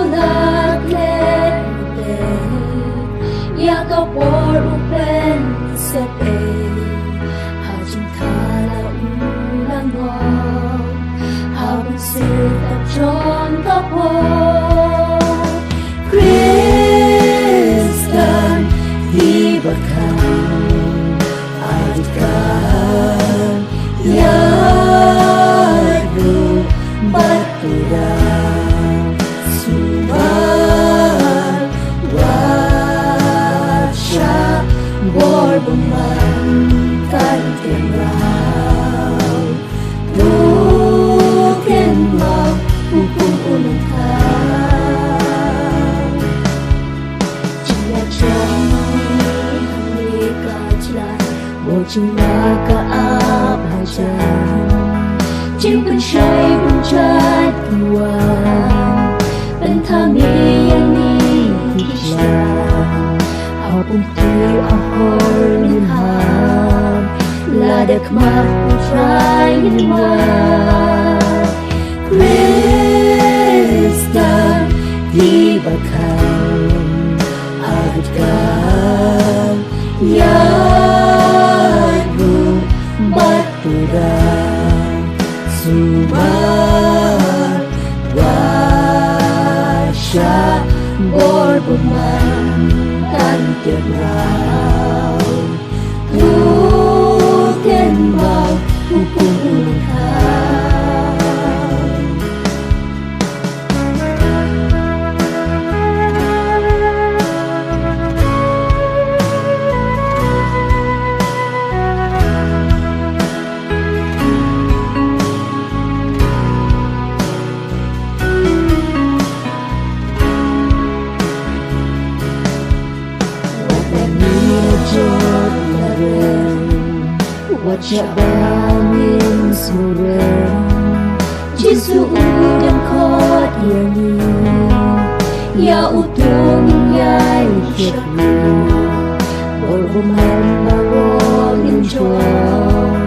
tulad lete Ya kau por upen sepe Hajin kala ulang ho Habang sirtap John kapo Kristen Ibakan Adikan Yadu Baturan Suman Wacha Borbuman Kantirau Bukin Mag Upung unang ka Jia Johnny Hangli Kajlan Bo Jia Kaap Hajan Jim Pen Shai Pen Jad Tuan Pen Thami Yani Hijlan Hau Pung Ti Ahor Nin Ham Ladak Mak Utrai Nin Wan Kristen Dibakan Adkan Yadu Baturan Suman Wasya Borbuman Kantirau Tuken Mag Upung Wajah bangin suren Jisu udang kot yani Ya utung yai syakri Borbuman marolin jod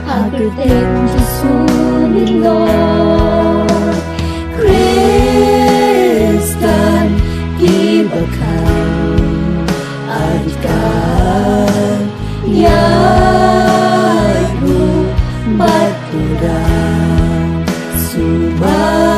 Hagar tem Jisu nilod Kristen Dibakan Adikan Yadu Baturan Suman